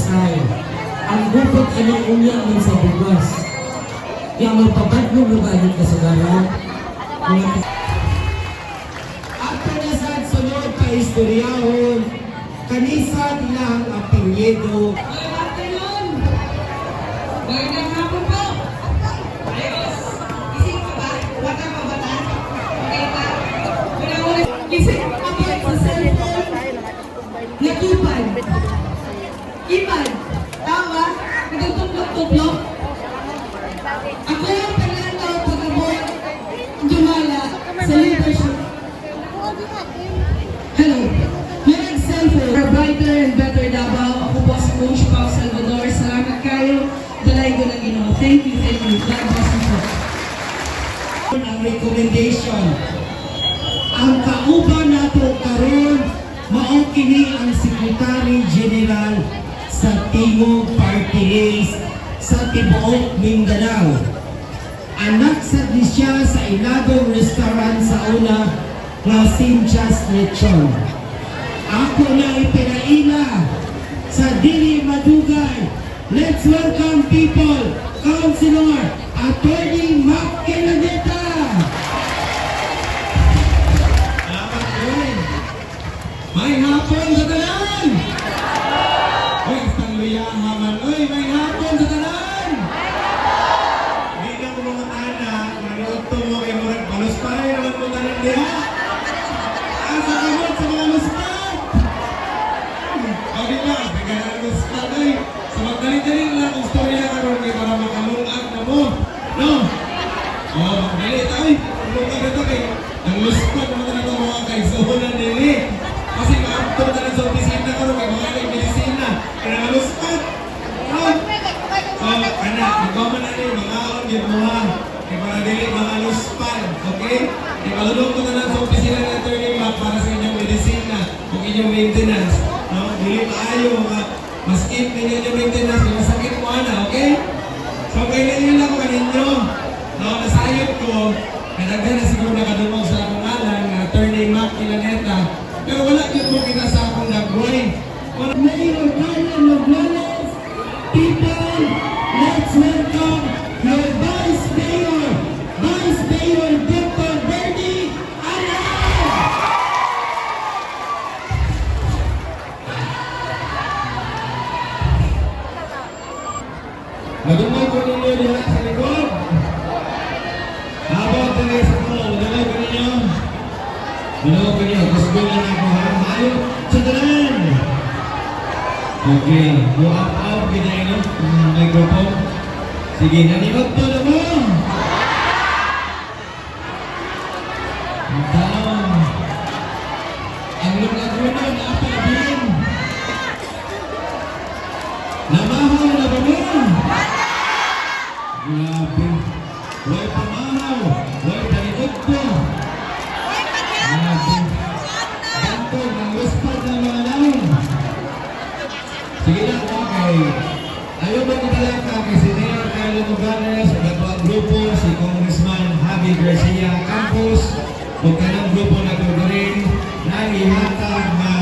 kasal. Ang bukod ay unya man sa bugas. Kaya magpabadlong na ba ang kasagaran? Ato na sa sunod pa istoryahon, kanisa nilang apelyido. Good afternoon! Magandang hapon po! Ayos! Gising pa ba? Bata pa ba ta? Okay ba? Una-una, gising pa ba sa cellphone? Na keypad? Keypad? Tawa? Nagtutuplok-tuplok? Ako yung pananaw pag-abot Jumala sa leadership. Hello! Yan ang cellphone. For brighter and better Davao, ako po si Coach Pao Salvador. Salamat kayo. Dalay ko ng Ginoo. Thank you, thank you. God bless you po. Ang recommendation. Ang kauban nato karon mao kini ang Secretary General sa Timog Party List sa tibuok Mindanao. Anak sa siya sa Ilagong Restaurant sa una nga Sinchas Lechon. Ako na ipinaila sa Dili Madugay. Let's welcome people, Councilor Attorney Mac Kelaneta. Salamat doon. May hapon sa tanan. Uy, isang luyang haman. Uy, may hapon sa tanan. Hindi na ko mga anak, manuto mo kay Murag Palos pa rin naman mo tanan diha. Asa kamot sa mga luspat. O di ba, bigyan ang luspat ay. Sa magdali-dali lang ang storya karon kay para makalungag na mo. No? O, magdali tayo. Lungag na ito kay ang luspat naman na ito mga kaigsuhunan nili. Kasi maabtor na lang sa opisina karon kay mga medisina. Kaya nga luspat. No? So, anak, magawa na rin, mga aon yun mga. Kaya para dili mga luspan. Okay? Kaya malulong ko na lang sa opisina ng Attorney Mac para sa inyong medisina o inyong maintenance. No? Dili tayo mga maskip ninyo yung maintenance, yung masakit mo na, okay? So, kailan lang ko kaninyo. No, nasayot ko, kadagdan na siguro nakadumog sa akong alam na Attorney Mac Kelaneta. Pero wala yun mo kita sa akong nagboy. Mayor Carmen Nogales, people, let's welcome your Vice Mayor, Vice Mayor Dr. Bernie Alan! Madumay ko ninyo diha sa likod. Habang tayo sa ko, madumay ko ninyo. Madumay ko ninyo, gusto na ako ha. Mayo, sa tanan! Okay, go up, ginayin no? Microphone. Sige, naniot to na mo! Down. Ang lungag-lungag na apalabin. Namahaw na ba mo? Grabe. Huwag pamahaw. Huwag talikod ko. Grabe. Ganto, ang luspat ng mga naon. Sige lang, okay. Ayaw ba nitalaka kay si Mayor Carlo Nogales, ang grupo, si Congressman Javi Garcia Campos, o kanang grupo na rin na ihatag na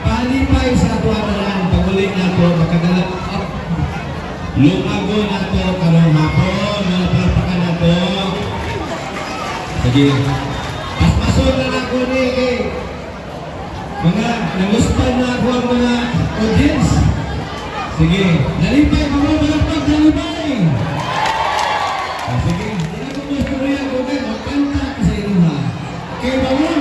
palipay sa tuwatalan, pagulit na ito, makadalat up. Lumago na ito, karong hapon, malapapakan na ito. Sige. Paspason na na ko ni mga namuspan na ako ang mga audience. Sige. Nalipay ko mo mga pagdalibay. Sige. Hindi ko mas kuruya ko kayo. Magkanta ka sa inyo ha. Okay ba mo?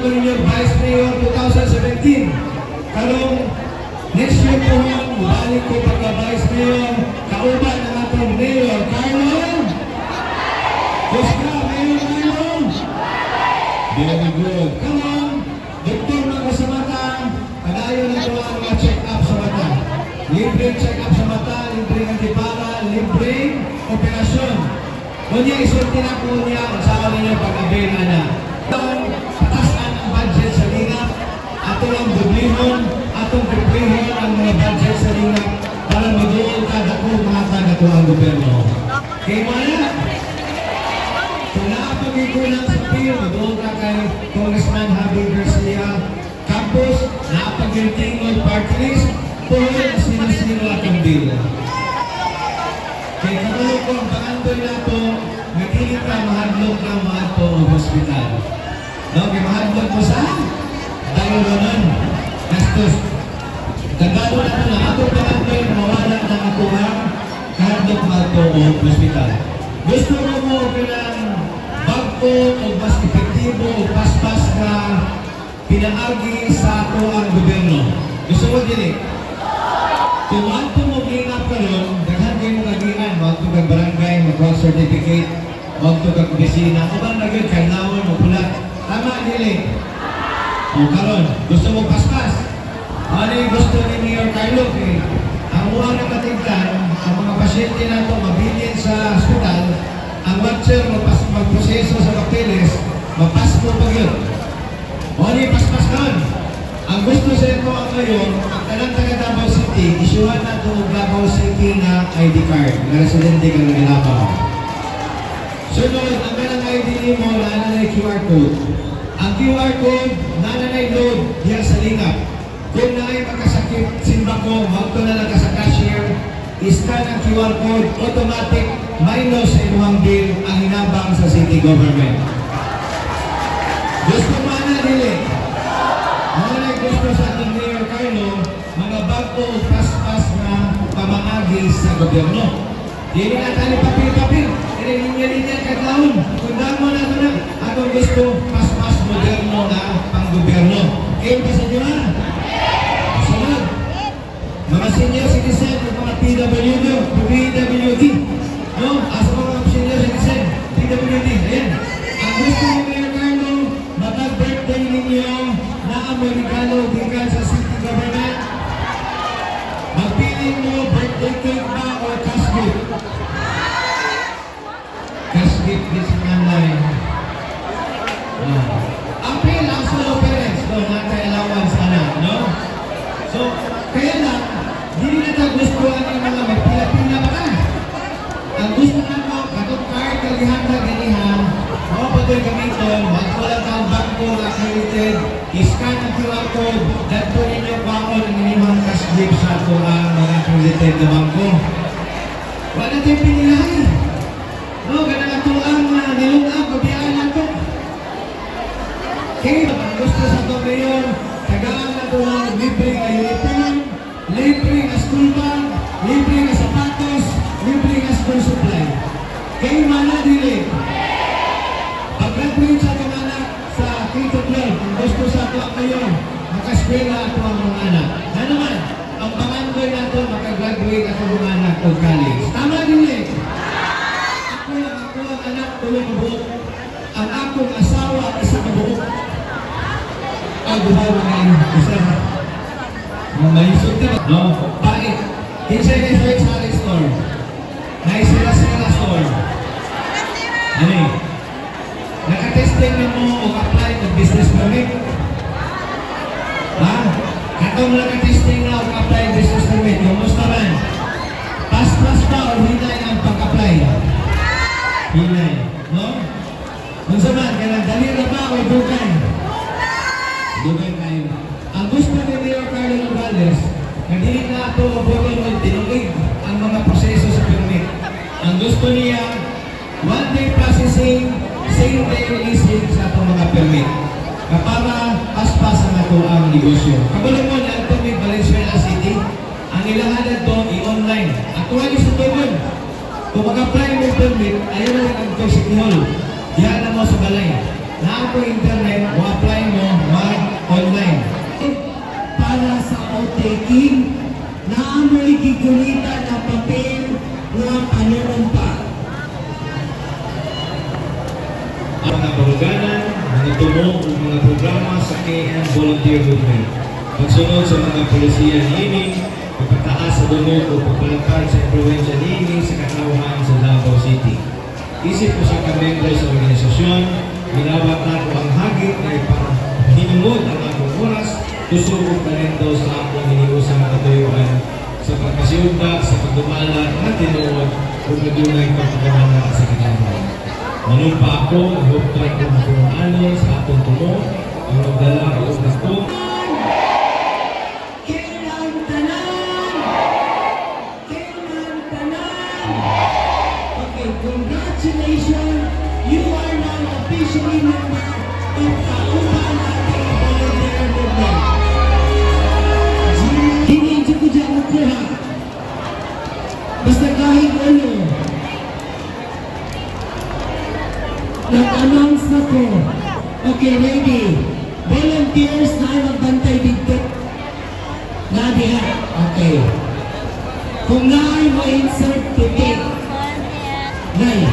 mo ninyo Vice Mayor 2017. Karong next year po balik ko pagka-Vice Mayor, kauban ng atong Mayor Carlo. Gusto Mayor Carlo? Very good. Come on, doktor na ko sa mata, padayon na ito ang mga check-up sa mata. Libreng check-up sa mata, libreng antipara, libreng operasyon. Kunya isulti na po niya ang sawa ninyo pag-abena na. Patasan ang budget sa lingap, ato lang dublihon, atong dublihon ang mga budget sa lingap para mag-uol kada ko mga tagato ang gobyerno. Kaya mga kung naapag-ikulang sa piyo, mag-uol ka kay Congressman Javi Garcia Campos, naapag-ikulang party list, puhulan na sino-sino atong bill. Kaya katulog ko ang pangandoy na po, nagkilit ka mahadlok ng mga po o hospital. No, kaya mahadlok mo sa Dayoronan, Gastos. Tagalo na ito na atong pangandoy na mawala ng akuhang kahadlok mga po o hospital. Gusto mo kailang bagko o mas epektibo o paspas na pinaagi sa ato ang gobyerno. Gusto mo din kung ato mo ginap ka ron, daghan kayo mo kagian, magto kag barangay, mag-work certificate, magto kag opisina, o bang nagyod, kailawon, mapulat. Tama, dili. O karon, gusto mo paspas. Ano yung gusto ni Mayor Carlo? Ang uwang nakatigtan, ang mga pasyente na ito mabilin sa hospital, ang watcher magproseso sa papeles, mapasko pag yun. O ano yung paspas karon? Ang gusto sa ito ang ngayon, ang talang taga Davao City, isyuhan na ito ang Davao City na ID card, na residente ka ng Davao. Sunod, ang kanang ID mo, nananay QR code. Ang QR code, nananay load, diyan sa lingap. Kung nangay magkasakit, simba ko, magto na lang ka sa cashier, iscan ang QR code, automatic, minus sa inyong bill ang hinabang sa city government. Gusto mo na dili? Mga gusto sa ating Mayor Carlo, mga bago o paspas na pamaagi sa gobyerno. Dili na tayo papil-papil, linya-linya kadlaon. Kundang mo na ito na, atong gusto paspas moderno na pang-gobyerno. Kayo pa sa Diyos? Sunod. Mga senior citizen, mga PWD, no? Asa mga senior citizen, PWD, ayan. Ang gusto mo Mayor Carlo, matag-birthday ninyo na Amerikano gikan sa city government. Magpili mo birthday cake ba o cash gift? Cash gift is nanay. Appeal ang solo parents no, natay allowance na no? So, kaya lang, hindi na ito gustuhan ng mga may pila-pila pa ka. Ang gusto na mo, katong card kagihanda ganihan, mga patoy gamiton, magkulang ka ang bangko accredited, iscan ang QR code, dato ninyo baon ang inyong cash gift sa ito ang mga accredited na bangko. Wala tayong pinilahay. No, ganang ito ang nilungap, kabiyaan na ito. Kaya ang gusto sa ito ngayon, tagaan na ito ng libre na uniform, libre na school bag, libre na sapatos, libre na school supply. Kaya mana dili. Pag-graduate sa mga anak sa K-12, ang gusto sa ito ngayon, makaskwela ito ang mga anak. Na naman, ang pangandoy na ito, makagraduate ako mga anak o college. Tama dili. Ako ang anak, tulong kabuok. Ang akong asawa, isa kabuok. Ang buhaw ngayon, isa. Mayusog ka. No, bakit? Kinsay na sa Sari Store. Naisira-sira store. Ano eh? Nakatesting na mo o apply ng business permit? Ha? Katong nakatesting na o apply ng business permit, kumusta man? Pas-pas pa o hinay ang pag-apply? Hinay. No? Kung saan, kailan dali na ba o dugay? Dugay kayo. Ang gusto ni Mayor Carlo Nogales, hindi na ito mabuhin tinugig ang mga proseso sa permit. Ang gusto niya, one-day processing, same-day releasing sa itong mga permit. Para paspasan na ito ang negosyo. Kabulong mo na ito may Valenzuela City, ang ilahan na ito i-online. At kung ano sa tugon, kung mag-apply mo yung permit, ayaw na rin ang City Hall. Diyan na mo sa balay. Na ako internet, o apply mo, programa sa KM Volunteer Movement. Pagsunod sa mga polisiya niini, pagpataas sa dunod o pagpalapad sa impluensya niini sa katawhan sa Davao City. Isip ko sa kamembro sa organisasyon, ginawat na ko ang hagit na ipanghinungod ang akong oras, tusugod na rin daw sa akong hiniusang katuyuan sa pagkasiugda, sa pagdumala na tinuod o kadunay pagkakamala sa kinahanglan. Manumpa ako, hukay ko na kung ano sa atong tumo, ang magdala o ako. Kailan tanan! Kailan tanan! Okay, congratulations! You are now officially member of Kauban Ating Volunteer Movement. Hindi ko dyan makuha. Basta kahit ano. Nag-announce na ko. Okay, ready. Volunteers na ay magbantay dito. Nadia, okay. Kung na ay ma-insert to take. Nay.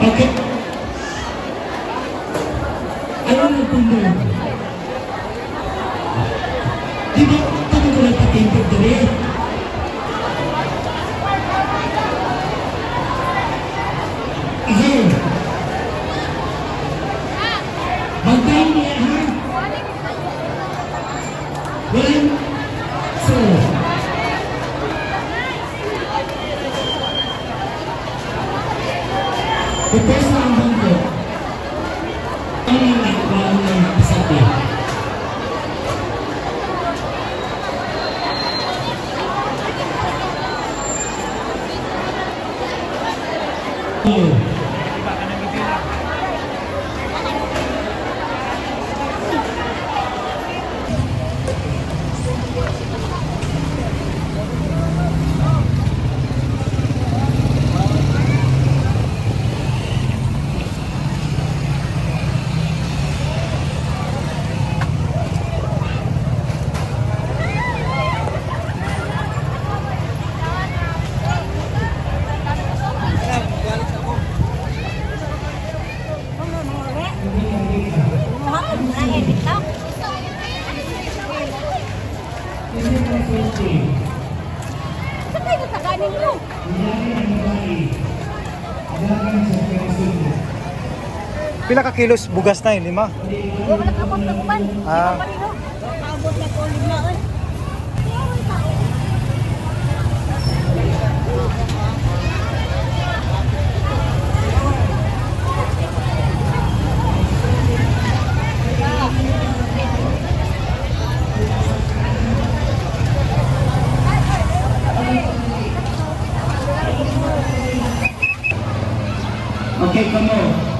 Okay. Ayaw na tingnan. Di ba, tabi ko lang patingkod dali? Again. Bantayin niya, ha? Walang... So... Pupos na ang bangko. Ano yung nagkaroon ng pasabi? Saan tayo nataganin mo? Pila ka kilos bugas na yun, 5? Wala ka pang nakuban. Ah. Abot na ko lima. Okay, come on.